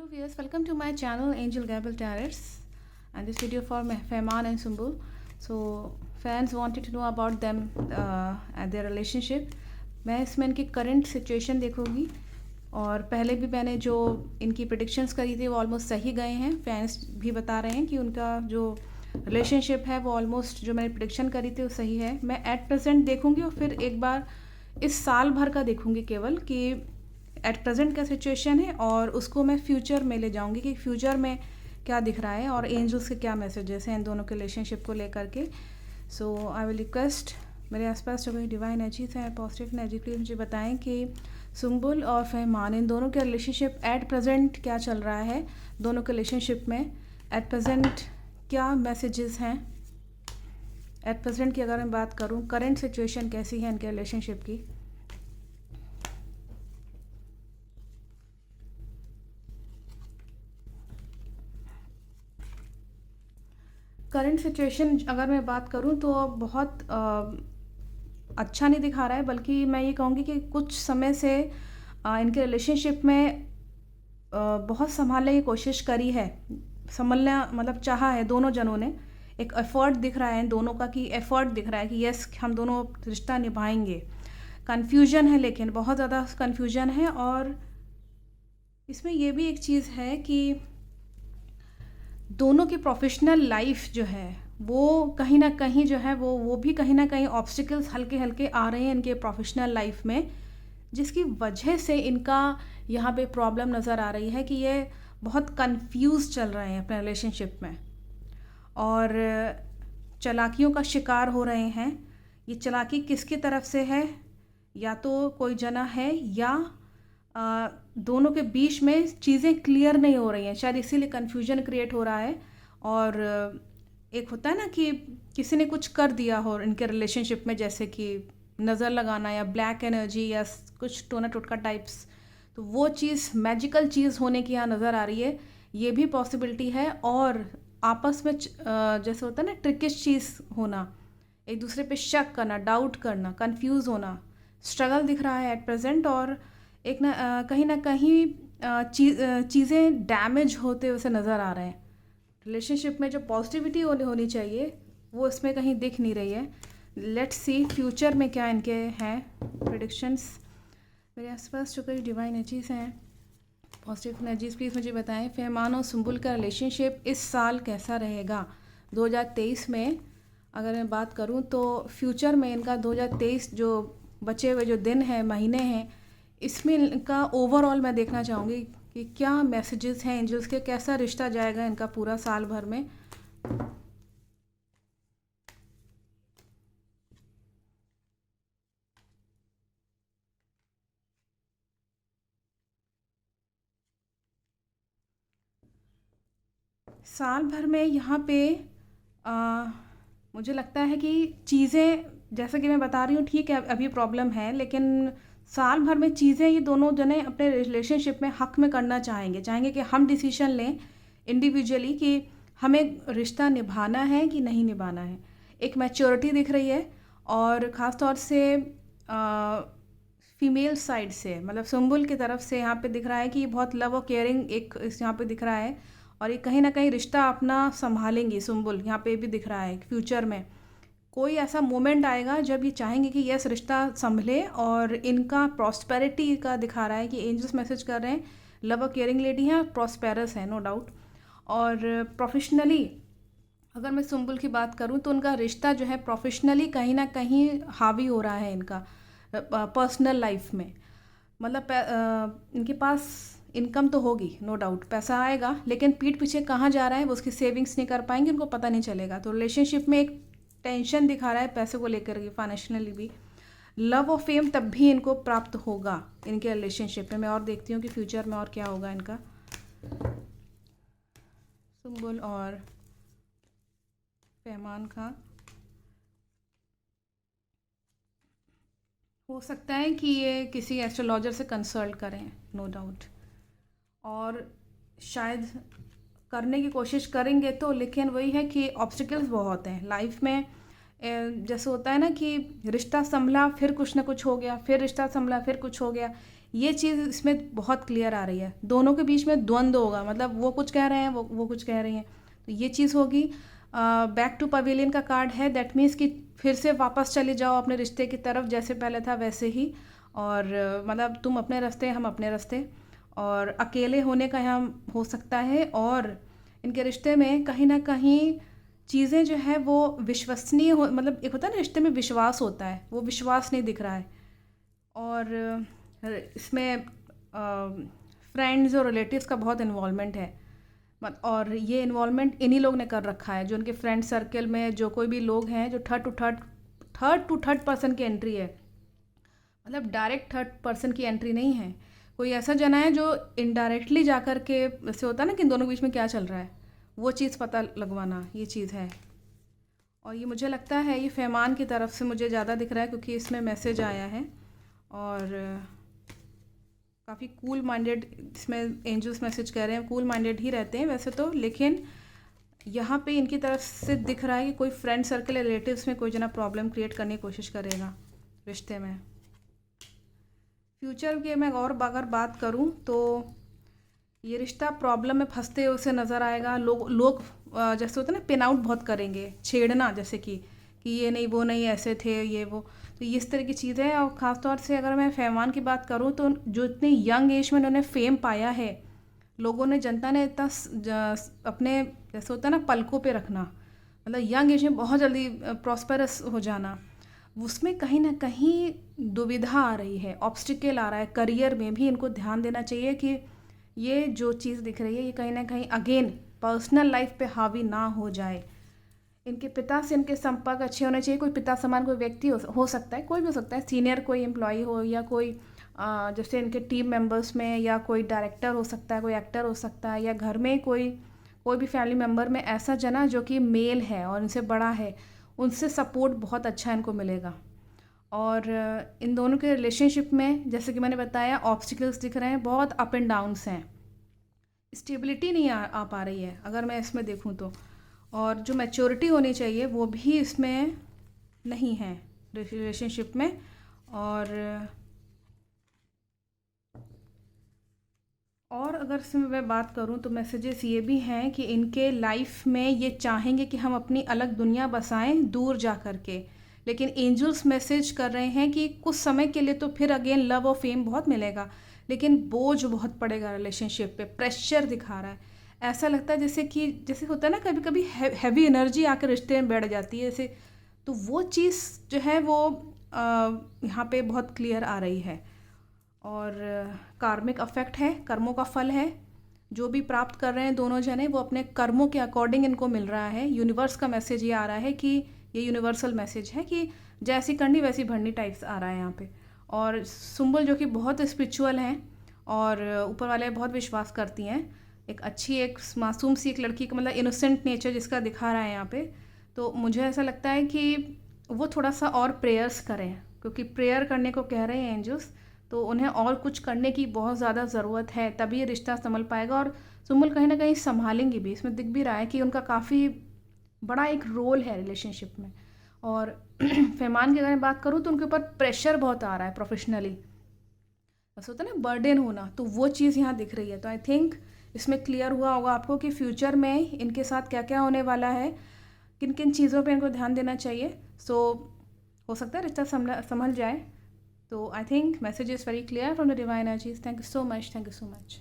Hello viewers, welcome to my channel Angel Gabriel Tarot and this video for Fehmaan and Sumbul. So fans wanted to know about them and their relationship. मैं इसमें इनकी current situation देखूंगी और पहले भी मैंने जो इनकी प्रेडिक्शंस करी थी वो ऑलमोस्ट सही गए हैं. फैंस भी बता रहे हैं कि उनका जो रिलेशनशिप है वो ऑलमोस्ट जो मैंने प्रेडिक्शन करी थी वो सही है. मैं एट प्रेजेंट देखूंगी और फिर एक बार इस साल भर का देखूंगी केवल कि एट प्रेजेंट का सिचुएशन है और उसको मैं फ्यूचर में ले जाऊंगी कि फ्यूचर में क्या दिख रहा है और एंजल्स के क्या मैसेजेस हैं इन दोनों के रिलेशनशिप को लेकर के. सो आई विल रिक्वेस्ट मेरे आसपास जो कोई डिवाइन एनर्जीज हैं, पॉजिटिव एनर्जी, प्लीज़ मुझे बताएं कि सुम्बुल और फहमान इन दोनों के रिलेशनशिप एट प्रेजेंट क्या चल रहा है. दोनों के रिलेशनशिप में एट प्रेजेंट क्या मैसेजेस हैं. एट प्रेजेंट की अगर मैं बात करूं, करंट सिचुएशन कैसी है इनके रिलेशनशिप की. करंट सिचुएशन अगर मैं बात करूं तो बहुत अच्छा नहीं दिखा रहा है, बल्कि मैं ये कहूँगी कि कुछ समय से इनके रिलेशनशिप में बहुत संभालने की कोशिश करी है, संभलना मतलब चाहा है दोनों जनों ने. एक एफर्ट दिख रहा है इन दोनों का कि एफर्ट दिख रहा है कि यस हम दोनों रिश्ता निभाएंगे. कन्फ्यूजन है, लेकिन बहुत ज़्यादा कन्फ्यूजन है. और इसमें ये भी एक चीज़ है कि दोनों की प्रोफेशनल लाइफ जो है वो कहीं ना कहीं जो है वो भी कहीं ना कहीं ऑब्स्टिकल्स हल्के हल्के आ रहे हैं इनके प्रोफेशनल लाइफ में, जिसकी वजह से इनका यहाँ पे प्रॉब्लम नज़र आ रही है कि ये बहुत कंफ्यूज चल रहे हैं अपने रिलेशनशिप में और चालाकियों का शिकार हो रहे हैं. ये चालाकी किसकी तरफ से है, या तो कोई जना है या दोनों के बीच में चीज़ें क्लियर नहीं हो रही हैं, शायद इसीलिए कन्फ्यूजन क्रिएट हो रहा है. और एक होता है ना कि किसी ने कुछ कर दिया हो इनके रिलेशनशिप में, जैसे कि नज़र लगाना या ब्लैक एनर्जी या कुछ टोना टोटका टाइप्स, तो वो चीज़ मैजिकल चीज़ होने की यहाँ नज़र आ रही है. ये भी पॉसिबिलिटी है. और आपस में जैसे होता है ना ट्रिकिश चीज़ होना, एक दूसरे पे शक करना, डाउट करना, कंफ्यूज होना, स्ट्रगल दिख रहा है एट प्रेजेंट. और एक कहीं ना कहीं चीज़ें डैमेज होते हुए नज़र आ रहे हैं. रिलेशनशिप में जो पॉजिटिविटी होनी चाहिए वो इसमें कहीं दिख नहीं रही है. लेट्स सी फ्यूचर में क्या इनके हैं प्रेडिक्शंस. मेरे आसपास जो कोई डिवाइन एनर्जीज हैं, पॉजिटिव एनर्जीज, प्लीज़ मुझे बताएं फहमान और सुम्बुल का रिलेशनशिप इस साल कैसा रहेगा 2023 में. अगर मैं बात करूं तो फ्यूचर में इनका 2023 जो बचे हुए जो दिन हैं, महीने हैं, इसमें इनका ओवरऑल मैं देखना चाहूँगी कि क्या मैसेजेस हैं एंजल्स के, कैसा रिश्ता जाएगा इनका पूरा साल भर में. साल भर में यहाँ पे मुझे लगता है कि चीज़ें जैसा कि मैं बता रही हूँ ठीक है अभी प्रॉब्लम है, लेकिन साल भर में चीज़ें ये दोनों जने अपने रिलेशनशिप में हक में करना चाहेंगे कि हम डिसीजन लें इंडिविजुअली कि हमें रिश्ता निभाना है कि नहीं निभाना है. एक मैच्योरिटी दिख रही है और ख़ास तौर से फीमेल साइड से, मतलब सुम्बुल की तरफ से यहाँ पे दिख रहा है कि बहुत लव और केयरिंग एक यहाँ पे दिख रहा है. और ये कहीं ना कहीं रिश्ता अपना संभालेंगी सुम्बुल. यहाँ पे भी दिख रहा है फ्यूचर में कोई ऐसा मोमेंट आएगा जब ये चाहेंगे कि यस रिश्ता संभले. और इनका प्रॉस्पेरिटी का दिखा रहा है कि एंजल्स मैसेज कर रहे हैं लव और केयरिंग लेडी हैं, प्रॉस्पेरस है नो डाउट. और प्रोफेशनली अगर मैं सुम्बुल की बात करूं तो उनका रिश्ता जो है प्रोफेशनली कहीं ना कहीं हावी हो रहा है इनका पर्सनल लाइफ में. मतलब इनके पास इनकम तो होगी नो डाउट, पैसा आएगा, लेकिन पीठ पीछे कहाँ जा रहा है वो उसकी सेविंग्स नहीं कर पाएंगे, उनको पता नहीं चलेगा. तो रिलेशनशिप में एक टेंशन दिखा रहा है पैसे को लेकर के, फाइनेंशियली भी. लव और फेम तब भी इनको प्राप्त होगा इनके रिलेशनशिप में. मैं और देखती हूँ कि फ्यूचर में और क्या होगा इनका सुम्बुल और फहमान का. हो सकता है कि ये किसी एस्ट्रोलॉजर से कंसल्ट करें नो डाउट, और शायद करने की कोशिश करेंगे तो, लेकिन वही है कि ऑब्स्टिकल्स बहुत हैं लाइफ में. जैसे होता है ना कि रिश्ता संभला फिर कुछ ना कुछ हो गया, फिर रिश्ता संभला फिर कुछ हो गया. ये चीज़ इसमें बहुत क्लियर आ रही है। दोनों के बीच में द्वंद्व होगा, मतलब वो कुछ कह रहे हैं, वो कुछ कह रही हैं, तो ये चीज़ होगी। बैक टू पवेलियन का कार्ड है, दैट मीन्स कि फिर से वापस चले जाओ अपने रिश्ते की तरफ, जैसे पहले था वैसे ही। और मतलब तुम अपने रास्ते, हम अपने रास्ते, और अकेले होने का यहाँ हो सकता है। और इनके रिश्ते में कहीं ना कहीं चीज़ें जो है वो विश्वसनीय हो, मतलब एक होता है ना रिश्ते में विश्वास होता है, वो विश्वास नहीं दिख रहा है। और इसमें फ्रेंड्स और रिलेटिव्स का बहुत इन्वॉल्वमेंट है। और ये इन्वॉल्वमेंट इन्हीं लोग ने कर रखा है, जो उनके फ्रेंड सर्कल में जो कोई भी लोग हैं, जो थर्ड पर्सन की एंट्री है, मतलब डायरेक्ट थर्ड पर्सन की एंट्री नहीं है। कोई ऐसा जना है जो इनडायरेक्टली जा कर के, वैसे होता है ना कि इन दोनों के बीच में क्या चल रहा है, वो चीज़ पता लगवाना, ये चीज़ है। और ये मुझे लगता है ये फैमान की तरफ से मुझे ज़्यादा दिख रहा है, क्योंकि इसमें मैसेज आया है। और काफ़ी कूल माइंडेड, इसमें एंजल्स मैसेज कह रहे हैं, कूल माइंडेड ही रहते हैं वैसे तो, लेकिन यहाँ पे इनकी तरफ से दिख रहा है कि कोई फ्रेंड सर्कल या रिलेटिव्स में कोई जना प्रॉब्लम क्रिएट करने की कोशिश करेगा रिश्ते में। फ्यूचर की मैं और अगर बात करूँ तो ये रिश्ता प्रॉब्लम में फंसते हुए उसे नज़र आएगा। लोग जैसे होता है ना, पिन आउट बहुत करेंगे, छेड़ना, जैसे कि ये नहीं, वो नहीं, ऐसे थे, ये वो, तो ये इस तरह की चीज़ें हैं। और ख़ासतौर से अगर मैं फैमान की बात करूँ तो जो इतने यंग एज में उन्होंने फेम पाया है, लोगों ने, जनता ने इतना अपने, जैसे होता है ना, पलकों पे रखना, मतलब यंग एज में बहुत जल्दी प्रॉस्पेरस हो जाना, उसमें कहीं ना कहीं दुविधा आ रही है, ऑब्स्टिकल आ रहा है। करियर में भी इनको ध्यान देना चाहिए कि ये जो चीज़ दिख रही है ये कहीं ना कहीं अगेन पर्सनल लाइफ पे हावी ना हो जाए। इनके पिता से इनके संपर्क अच्छे होने चाहिए। कोई पिता समान कोई व्यक्ति हो सकता है, कोई भी हो सकता है, सीनियर कोई एम्प्लॉय हो, या कोई जैसे इनके टीम मेंबर्स में, या कोई डायरेक्टर हो सकता है, कोई एक्टर हो सकता है, या घर में कोई भी फैमिली मेम्बर में ऐसा जना जो कि मेल है और इनसे बड़ा है, उनसे सपोर्ट बहुत अच्छा इनको मिलेगा। और इन दोनों के रिलेशनशिप में, जैसे कि मैंने बताया, ऑब्स्टिकल्स दिख रहे हैं, बहुत अप एंड डाउन्स हैं, स्टेबिलिटी नहीं आ पा रही है अगर मैं इसमें देखूं तो। और जो मैच्योरिटी होनी चाहिए वो भी इसमें नहीं है रिलेशनशिप में। और अगर इसमें मैं बात करूं तो मैसेजेस ये भी हैं कि इनके लाइफ में ये चाहेंगे कि हम अपनी अलग दुनिया बसाएं दूर जा कर के, लेकिन एंजल्स मैसेज कर रहे हैं कि कुछ समय के लिए तो फिर अगेन लव और फेम बहुत मिलेगा, लेकिन बोझ बहुत पड़ेगा रिलेशनशिप पे, प्रेशर दिखा रहा है। ऐसा लगता है जैसे होता है ना, कभी कभी हैवी एनर्जी आकर रिश्ते में बैठ जाती है जैसे, तो वो चीज़ जो है वो यहाँ पे बहुत क्लियर आ रही है। और कार्मिक अफेक्ट है, कर्मों का फल है, जो भी प्राप्त कर रहे हैं दोनों जने वो अपने कर्मों के अकॉर्डिंग इनको मिल रहा है। यूनिवर्स का मैसेज ये आ रहा है कि ये यूनिवर्सल मैसेज है कि जैसी करनी वैसी भरनी टाइप्स आ रहा है यहाँ पे। और सुम्बुल जो कि बहुत स्पिरिचुअल हैं और ऊपर वाले बहुत विश्वास करती हैं, एक अच्छी, एक मासूम सी एक लड़की का, मतलब इनोसेंट नेचर जिसका दिखा रहा है यहाँ पे। तो मुझे ऐसा लगता है कि वो थोड़ा सा और प्रेयर्स करें, क्योंकि प्रेयर करने को कह रहे हैं एंजल्स, तो उन्हें और कुछ करने की बहुत ज़्यादा ज़रूरत है, तभी ये रिश्ता संभल पाएगा। और सुम्बुल कहीं ना कहीं संभालेंगी भी, इसमें दिख भी रहा है कि उनका काफ़ी बड़ा एक रोल है रिलेशनशिप में। और फैमान की अगर मैं बात करूँ तो उनके ऊपर प्रेशर बहुत आ रहा है प्रोफेशनली, बस होता है ना बर्डन होना, तो वो चीज़ यहाँ दिख रही है। तो आई थिंक इसमें क्लियर हुआ होगा आपको कि फ्यूचर में इनके साथ क्या क्या होने वाला है, किन किन चीज़ों पे इनको ध्यान देना चाहिए। सो हो सकता है रिश्ता संभल जाए। तो I think message is very clear from the divine energies. Thank you so much, thank you so much.